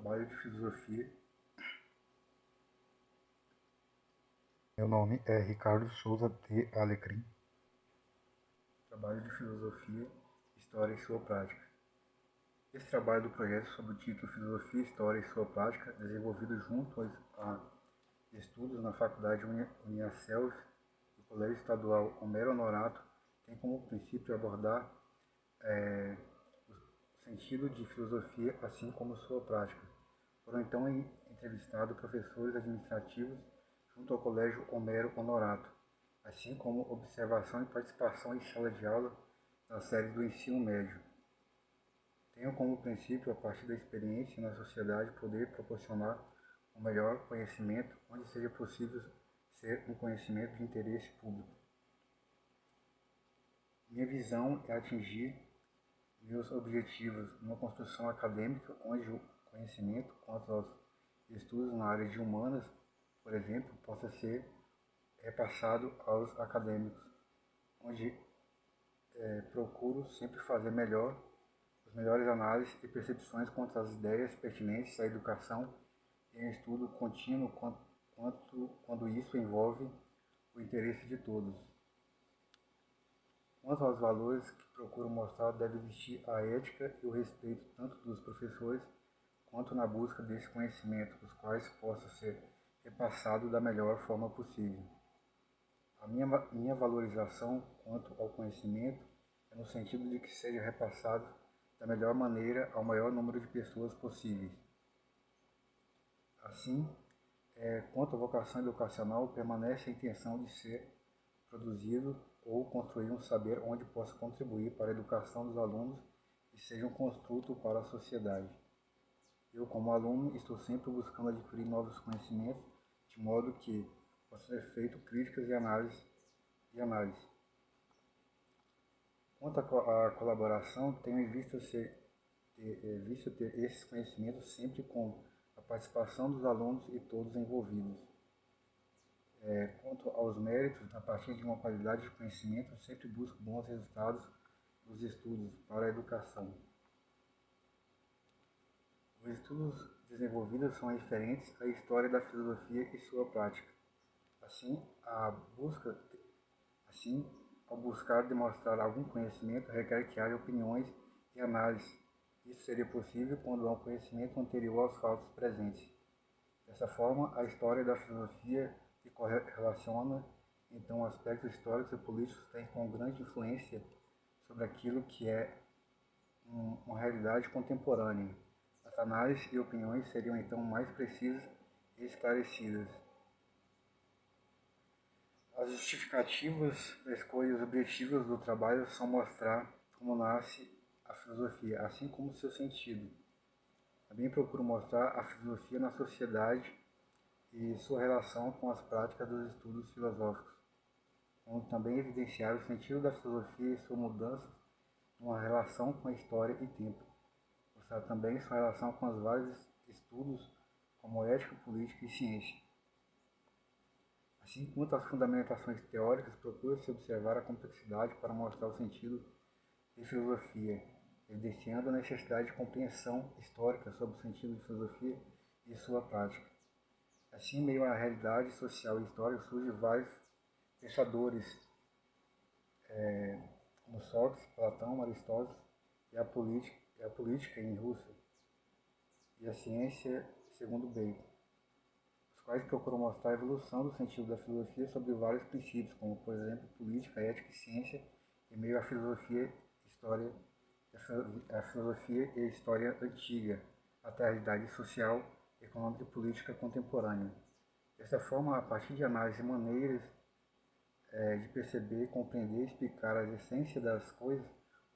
Trabalho de filosofia. Meu nome é Ricardo Souza de Alecrim. Trabalho de filosofia, história e sua prática. Esse trabalho do projeto sob o título Filosofia, História e sua prática, desenvolvido junto a estudos na Faculdade Uniaselv do Colégio Estadual Homero Honorato, tem como princípio abordar o sentido de filosofia, assim como sua prática. Foram então entrevistados professores administrativos junto ao Colégio Homero Honorato, assim como observação e participação em sala de aula nas séries do ensino médio. Tenham como princípio, a partir da experiência na sociedade, poder proporcionar um melhor conhecimento, onde seja possível ser um conhecimento de interesse público. Minha visão é atingir meus objetivos numa construção acadêmica, onde o conhecimento quanto aos estudos na área de humanas, por exemplo, possa ser repassado aos acadêmicos, onde procuro sempre fazer as melhores análises e percepções quanto às ideias pertinentes à educação em estudo contínuo quando isso envolve o interesse de todos. Quanto aos valores que procuro mostrar, deve existir a ética e o respeito tanto dos professores quanto na busca desse conhecimento, os quais possa ser repassado da melhor forma possível. A minha valorização quanto ao conhecimento é no sentido de que seja repassado da melhor maneira ao maior número de pessoas possíveis. Assim, quanto à vocação educacional, permanece a intenção de ser produzido ou construir um saber onde possa contribuir para a educação dos alunos e seja um construto para a sociedade. Eu, como aluno, estou sempre buscando adquirir novos conhecimentos, de modo que possa ser feito críticas e análise. Quanto à colaboração, tenho em vista ter esses conhecimentos sempre com a participação dos alunos e todos envolvidos. Quanto aos méritos, a partir de uma qualidade de conhecimento, eu sempre busco bons resultados nos estudos para a educação. Os estudos desenvolvidos são referentes à história da filosofia e sua prática. Assim, ao buscar demonstrar algum conhecimento, requer que haja opiniões e análise. Isso seria possível quando há um conhecimento anterior aos fatos presentes. Dessa forma, a história da filosofia se correlaciona, então, aspectos históricos e políticos têm com grande influência sobre aquilo que é uma realidade contemporânea. As análises e opiniões seriam então mais precisas e esclarecidas. As justificativas da escolha e os objetivos do trabalho são mostrar como nasce a filosofia, assim como seu sentido. Também procuro mostrar a filosofia na sociedade e sua relação com as práticas dos estudos filosóficos, como também evidenciar o sentido da filosofia e sua mudança numa relação com a história e tempo. Mostrar também sua relação com os vários estudos como ética, política e ciência. Assim, quanto às fundamentações teóricas, procura-se observar a complexidade para mostrar o sentido de filosofia, evidenciando a necessidade de compreensão histórica sobre o sentido de filosofia e sua prática. Assim, em meio à realidade social e histórica, surgem vários pensadores, como Sócrates, Platão, Aristóteles, e a política em Russell, e a ciência segundo Bacon, os quais procuram mostrar a evolução do sentido da filosofia sobre vários princípios, como, por exemplo, política, ética e ciência, em meio à filosofia e a história antiga, até a realidade social, econômica e política contemporânea. Dessa forma, a partir de análise e maneiras de perceber, compreender e explicar as essências das coisas,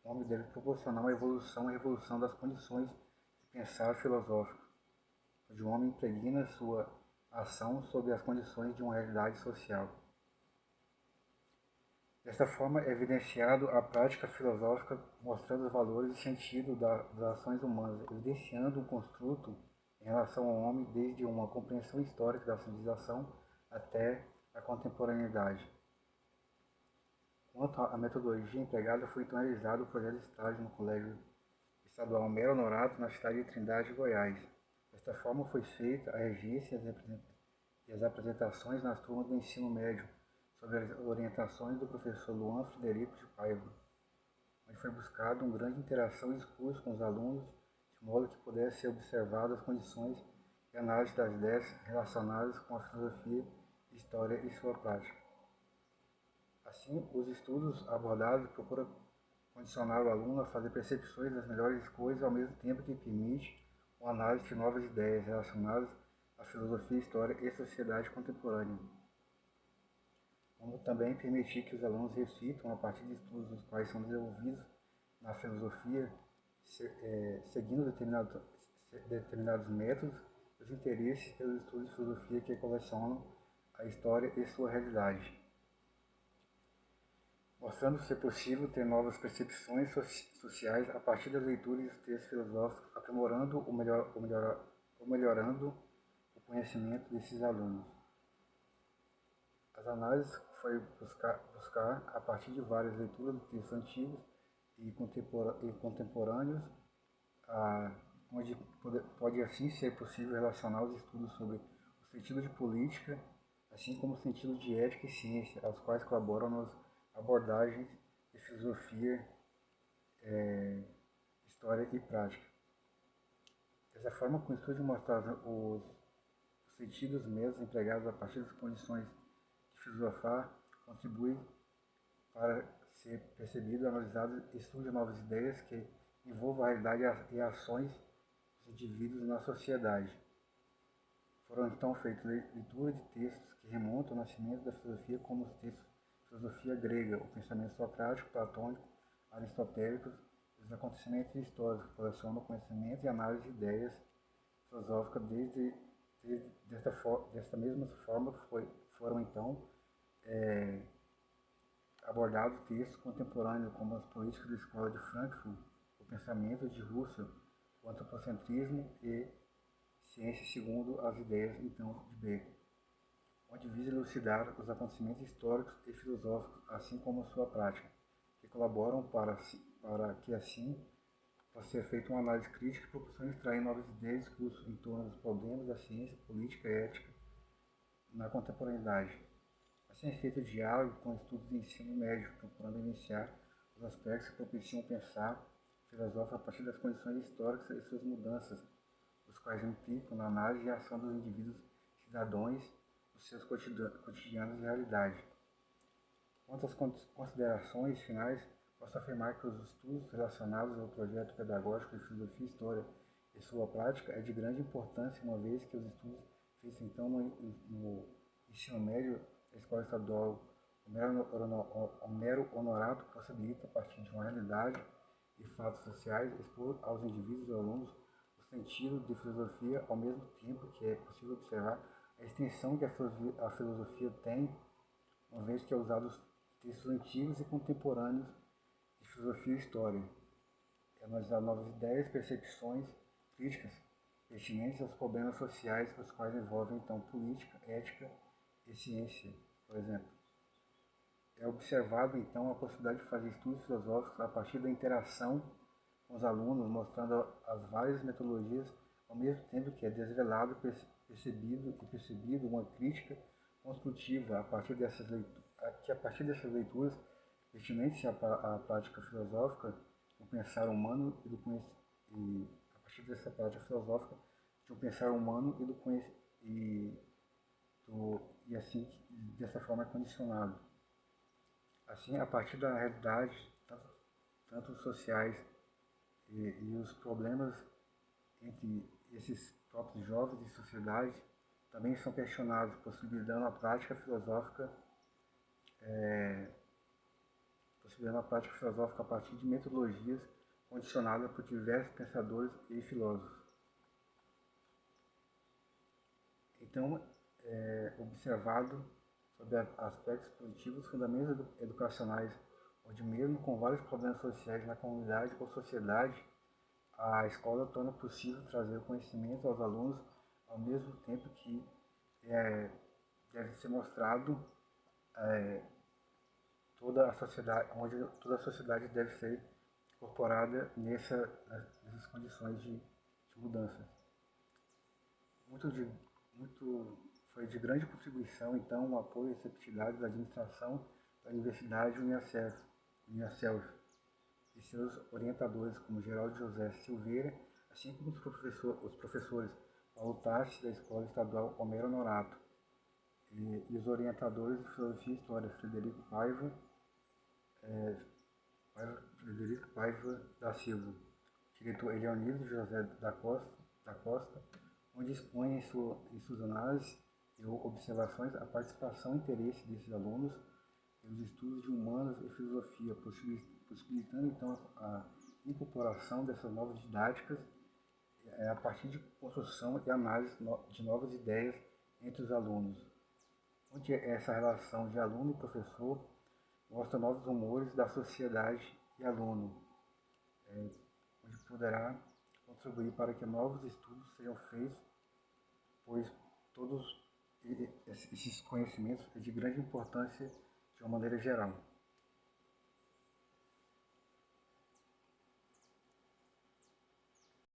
o homem deve proporcionar uma evolução e revolução das condições de pensar filosófico, onde o homem impregna sua ação sob as condições de uma realidade social. Desta forma, é evidenciado a prática filosófica, mostrando os valores e sentido das ações humanas, evidenciando um construto em relação ao homem desde uma compreensão histórica da civilização até a contemporaneidade. Quanto à metodologia empregada, foi então realizado o projeto de estágio no Colégio Estadual Homero Honorato, na cidade de Trindade, Goiás. Desta forma foi feita a regência e as apresentações nas turmas do ensino médio, sob as orientações do professor Luan Frederico de Paiva, onde foi buscada uma grande interação e discurso com os alunos, de modo que pudessem ser observadas as condições e análise das ideias relacionadas com a filosofia, história e sua prática. Assim, os estudos abordados procuram condicionar o aluno a fazer percepções das melhores coisas ao mesmo tempo que permite uma análise de novas ideias relacionadas à filosofia, história e sociedade contemporânea. Como também permitir que os alunos reflitam a partir de estudos os quais são desenvolvidos na filosofia, seguindo determinados métodos, os interesses pelos estudos de filosofia que colecionam a história e sua realidade, mostrando ser possível ter novas percepções sociais a partir das leituras dos textos filosóficos, aprimorando ou melhorando o conhecimento desses alunos. As análises foi buscar a partir de várias leituras de textos antigos e contemporâneos, onde pode assim ser possível relacionar os estudos sobre o sentido de política, assim como o sentido de ética e ciência, aos quais colaboram nas abordagens de filosofia, história e prática. Dessa forma, com o estudo de mostrar os sentidos mesmos empregados a partir das condições de filosofar, contribui para ser percebido, analisado e estude novas ideias que envolvam a realidade e ações dos indivíduos na sociedade. Foram então feitas leituras de textos que remontam ao nascimento da filosofia, como os textos de filosofia grega, o pensamento socrático, platônico, aristotélico, os acontecimentos históricos que colecionam conhecimento e análise de ideias filosóficas desta mesma forma foram então abordados textos contemporâneos como as políticas da Escola de Frankfurt, o pensamento de Russell, o antropocentrismo e ciência segundo as ideias então de Bacon, onde visa elucidar os acontecimentos históricos e filosóficos, assim como a sua prática, que colaboram para que assim possa ser feita uma análise crítica e proporcione extrair novas ideias e discursos em torno dos problemas da ciência, política e ética na contemporaneidade. Assim é feito o diálogo com estudos de ensino médio, procurando iniciar os aspectos que propiciam pensar filosófico a partir das condições históricas e suas mudanças, os quais implicam na análise e ação dos indivíduos cidadãos nos seus cotidianos e realidade. Quanto às considerações finais, posso afirmar que os estudos relacionados ao projeto pedagógico de filosofia e história e sua prática é de grande importância, uma vez que os estudos feitos então no ensino médio da escola estadual, o mero honorato possibilita, a partir de uma realidade e fatos sociais, expor aos indivíduos e alunos o sentido de filosofia, ao mesmo tempo que é possível observar a extensão que a filosofia tem, uma vez que é usado textos antigos e contemporâneos de filosofia e história, analisar novas ideias, percepções, críticas pertinentes aos problemas sociais, os quais envolvem então política, ética e ciência, por exemplo. É observado então a possibilidade de fazer estudos filosóficos a partir da interação com os alunos, mostrando as várias metodologias, ao mesmo tempo que é desvelado, percebido uma crítica construtiva a partir dessas leituras, pertinentes à prática filosófica do pensar humano e a partir dessa prática filosófica de um pensar humano e do e assim dessa forma é condicionado. Assim, a partir da realidade, tanto sociais e os problemas entre esses próprios jovens e sociedade também são questionados, possibilitando a prática filosófica a partir de metodologias condicionadas por diversos pensadores e filósofos. Então, observado sobre aspectos positivos, fundamentos educacionais, onde mesmo com vários problemas sociais na comunidade ou sociedade, a escola torna possível trazer conhecimento aos alunos, ao mesmo tempo que deve ser mostrado toda a sociedade, onde toda a sociedade deve ser incorporada nessas condições de mudança. muito de, muito, foi de grande contribuição, então, o apoio e receptividade da administração da Universidade Uniaselv e seus orientadores, como Geraldo José Silveira, assim como os professores Paulo Tassi, da Escola Estadual Homero Honorato, e os orientadores de Filosofia e História, Frederico Paiva da Silva, diretor Eleonildo José da Costa, onde expõe em suas análises e observações a participação e interesse desses alunos nos estudos de humanas e filosofia, possibilitando então a incorporação dessas novas didáticas a partir de construção e análise de novas ideias entre os alunos, onde essa relação de aluno e professor mostra novos rumores da sociedade e aluno, onde poderá contribuir para que novos estudos sejam feitos, pois todos esses conhecimentos são de grande importância de uma maneira geral.